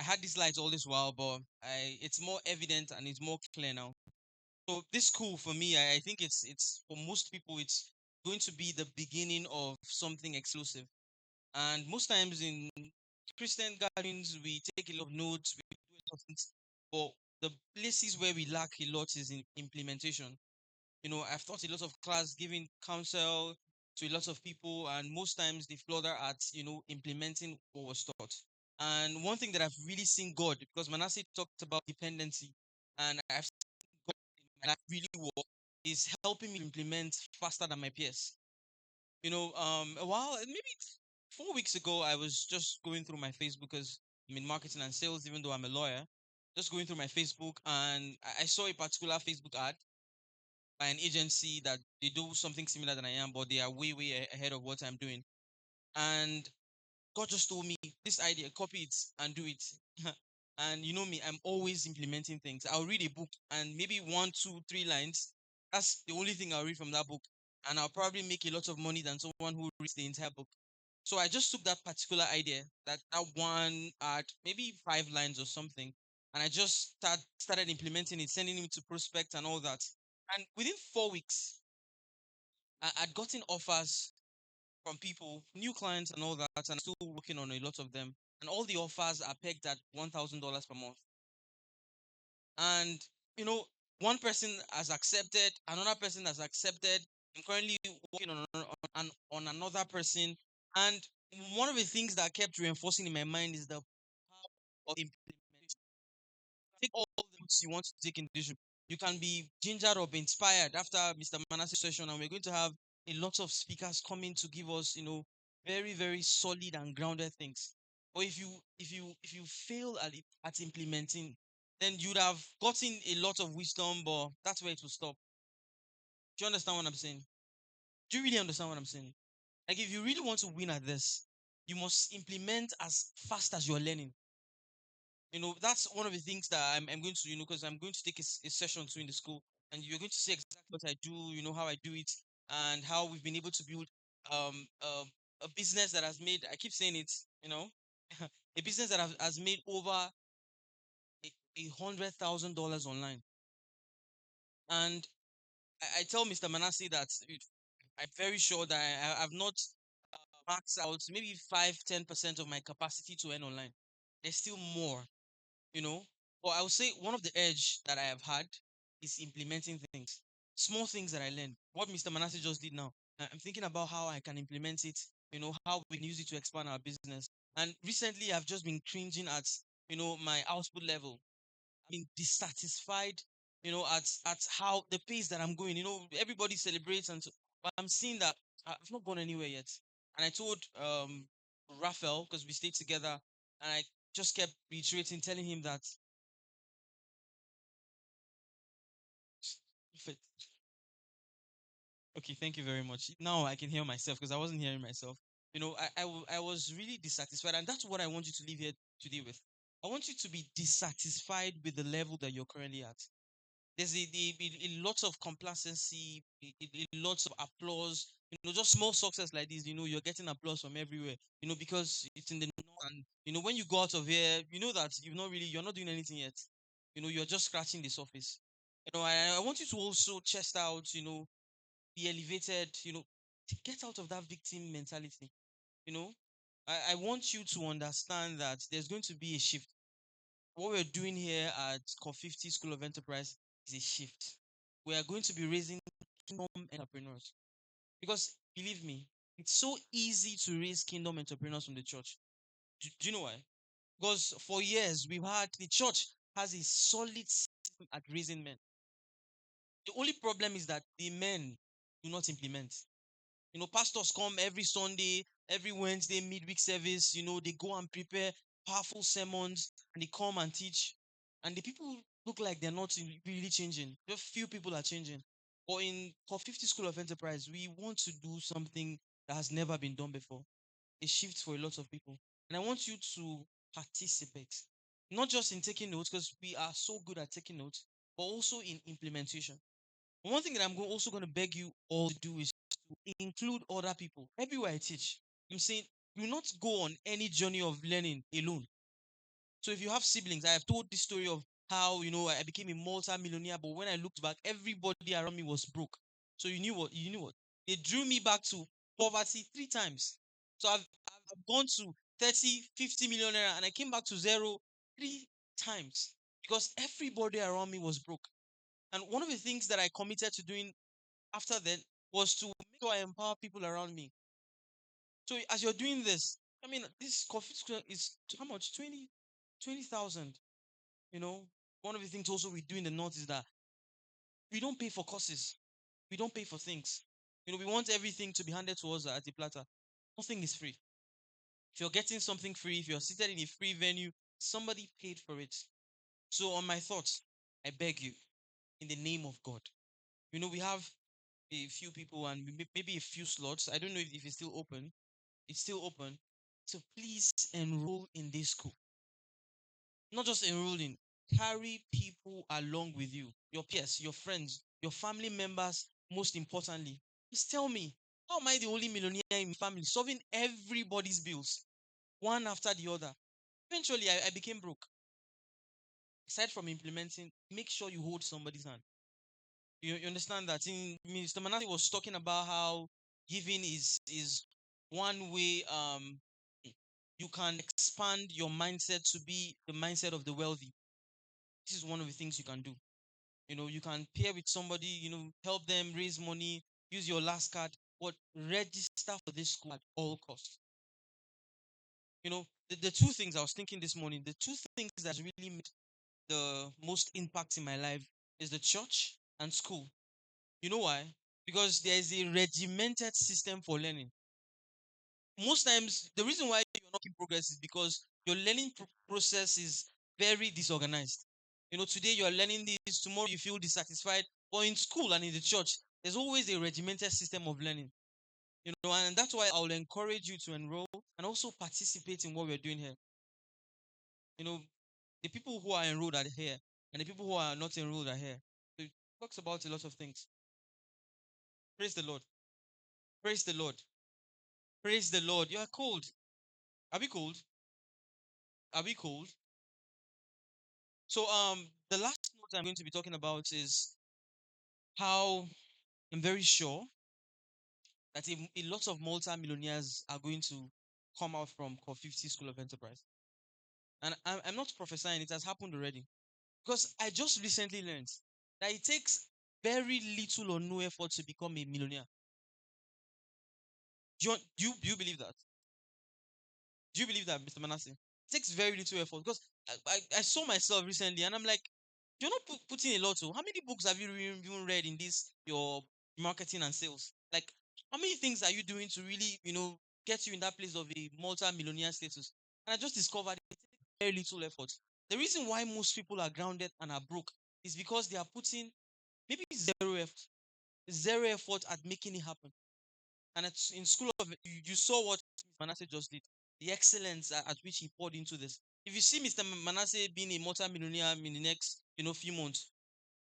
had this light all this while, but it's more evident and it's more clear now. So this school for me, I think it's for most people it's going to be the beginning of something exclusive. And most times in Christian gatherings, we take a lot of notes, we do a lot of things, but the places where we lack a lot is in implementation. I've taught a lot of class, giving counsel to a lot of people, and most times they flounder at implementing what was taught. And one thing that I've really seen God, because Manasseh talked about dependency, and I've seen God in my life really work, is helping me implement faster than my peers. A while, maybe 4 weeks ago, I was just going through my Facebook because I'm in marketing and sales, even though I'm a lawyer. Just going through my Facebook, and I saw a particular Facebook ad by an agency that they do something similar than I am, but they are way, way ahead of what I'm doing. And God just told me this idea, copy it and do it. And you know me, I'm always implementing things. I'll read a book and maybe one, two, three lines. That's the only thing I'll read from that book. And I'll probably make a lot of money than someone who reads the entire book. So I just took that particular idea, that one at maybe 5 lines or something, and I just started implementing it, sending it to prospect and all that. And within 4 weeks, I'd gotten offers from people, new clients and all that, and I'm still working on a lot of them. And all the offers are pegged at $1,000 per month. And you know, one person has accepted, another person has accepted. I'm currently working on another person, and one of the things that kept reinforcing in my mind is the power of implementation. Take all the notes you want to take in this. You can be gingered up, inspired after Mr. Manasseh's session, and we're going to have a lot of speakers coming to give us, very, very solid and grounded things. But if you fail at implementing, then you'd have gotten a lot of wisdom, but that's where it will stop. Do you understand what I'm saying? Do you really understand what I'm saying? Like if you really want to win at this, you must implement as fast as you're learning. That's one of the things that I'm going to, because I'm going to take a session too in the school, and you're going to see exactly what I do, how I do it, and how we've been able to build um uh, a business that has made, I keep saying it, a business that has made over $100,000 online. And I tell Mr. Manasseh that I'm very sure that I've not maxed out maybe 5-10% of my capacity to earn online. There's still more, you know. But I would say one of the edge that I have had is implementing things, small things that I learned. What Mr. Manasseh just did now, I'm thinking about how I can implement it. How we can use it to expand our business. And recently, I've just been cringing at my output level. I've been dissatisfied, at how the pace that I'm going. Everybody celebrates, and so, but I'm seeing that I've not gone anywhere yet. And I told Raphael, because we stayed together, and I just kept reiterating, telling him that if it, okay, thank you very much. Now I can hear myself because I wasn't hearing myself. I was really dissatisfied, and that's what I want you to leave here today with. I want you to be dissatisfied with the level that you're currently at. There's a lot of complacency, a lots of applause. Just small success like this. You're getting applause from everywhere. Because it's in the north, and when you go out of here, you know that you're not doing anything yet. You're just scratching the surface. I want you to also chest out. Be elevated. To get out of that victim mentality. You know, I want you to understand that there's going to be a shift. What we're doing here at Core 50 School of Enterprise is a shift. We are going to be raising kingdom entrepreneurs. Because believe me, it's so easy to raise kingdom entrepreneurs from the church. Do you know why? Because for years we've had the church has a solid system at raising men. The only problem is that the men do not implement. Pastors come every Sunday, every Wednesday, midweek service. They go and prepare powerful sermons and they come and teach. And the people look like they're not really changing. Just few people are changing. But in Core 50 School of Enterprise, we want to do something that has never been done before. A shift for a lot of people. And I want you to participate. Not just in taking notes, because we are so good at taking notes, but also in implementation. One thing that I'm also going to beg you all to do is to include other people. Everywhere I teach, I'm saying do not go on any journey of learning alone. So if you have siblings, I have told this story of how I became a multi-millionaire, but when I looked back, everybody around me was broke. So you knew what? They drew me back to poverty three times. So I've gone to 30, 50 millionaire, and I came back to zero three times because everybody around me was broke. And one of the things that I committed to doing after that was to make sure I empower people around me. So as you're doing this, I mean, this coffee school is how much? 20,000. You know, one of the things also we do in the north is that we don't pay for courses. We don't pay for things. We want everything to be handed to us at a platter. Nothing is free. If you're getting something free, if you're seated in a free venue, somebody paid for it. So on my thoughts, I beg you, in the name of God. We have a few people and maybe a few slots. I don't know if it's still open. It's still open. So please enroll in this school. Not just enrolling, carry people along with you, your peers, your friends, your family members, most importantly. Just tell me, how am I the only millionaire in my family solving everybody's bills one after the other? Eventually, I became broke. Aside from implementing, make sure you hold somebody's hand. You understand that? In Mr. Manati was talking about how giving is one way you can expand your mindset to be the mindset of the wealthy. This is one of the things you can do. You can pair with somebody, help them raise money, use your last card, but register for this school at all costs. The two things I was thinking this morning, the two things that really made the most impact in my life is the church and school. You know why? Because there is a regimented system for learning. Most times, the reason why you're not in progress is because your learning process is very disorganized. Today you are learning this, tomorrow you feel dissatisfied. But in school and in the church, there's always a regimented system of learning. And that's why I'll encourage you to enroll and also participate in what we're doing here. You know, the people who are enrolled are here, and the people who are not enrolled are here. So it talks about a lot of things. Praise the Lord. Praise the Lord. Praise the Lord. You are cold. Are we cold? Are we cold? So the last note I'm going to be talking about is how I'm very sure that a lot of multi-millionaires are going to come out from Core 50 School of Enterprise. And I'm not prophesying, it has happened already. Because I just recently learned that it takes very little or no effort to become a millionaire. Do you believe that? Do you believe that, Mr. Manasseh? It takes very little effort because I saw myself recently and I'm like, you're not putting a lot. How many books have you even read in this, your marketing and sales? Like, how many things are you doing to really, get you in that place of a multi-millionaire status? And I just discovered it takes very little effort. The reason why most people are grounded and are broke is because they are putting maybe zero effort at making it happen. And it's in school of you saw what Manasseh just did, the excellence at which he poured into this. If you see Mr. Manasseh being a multi-millionaire in the next, few months,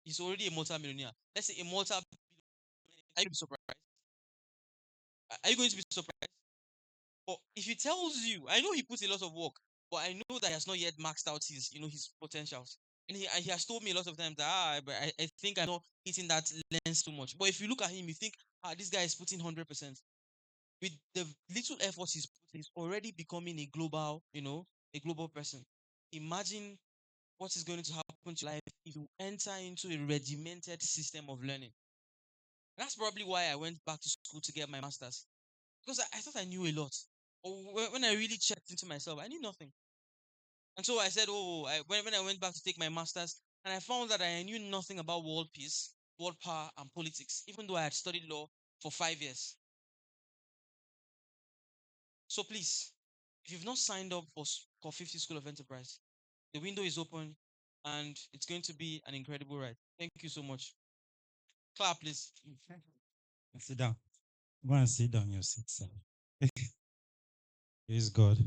he's already a multi-millionaire. Let's say a multi. Are you surprised? Are you going to be surprised? But if he tells you, I know he puts a lot of work, but I know that he has not yet maxed out his potentials. And he has told me a lot of times that but I think I'm not hitting that lens too much. But if you look at him, you think, this guy is putting 100%. With the little effort he's putting, he's already becoming a global person. Imagine what is going to happen to life if you enter into a regimented system of learning. That's probably why I went back to school to get my master's because I thought I knew a lot. But when I really checked into myself, I knew nothing. And so I said, when I went back to take my master's, and I found that I knew nothing about world peace, world power, and politics, even though I had studied law for 5 years. So please, if you've not signed up for 50 School of Enterprise, the window is open and it's going to be an incredible ride. Thank you so much. Clap, please. Sit down. Go and sit down your seat, sir. Praise God.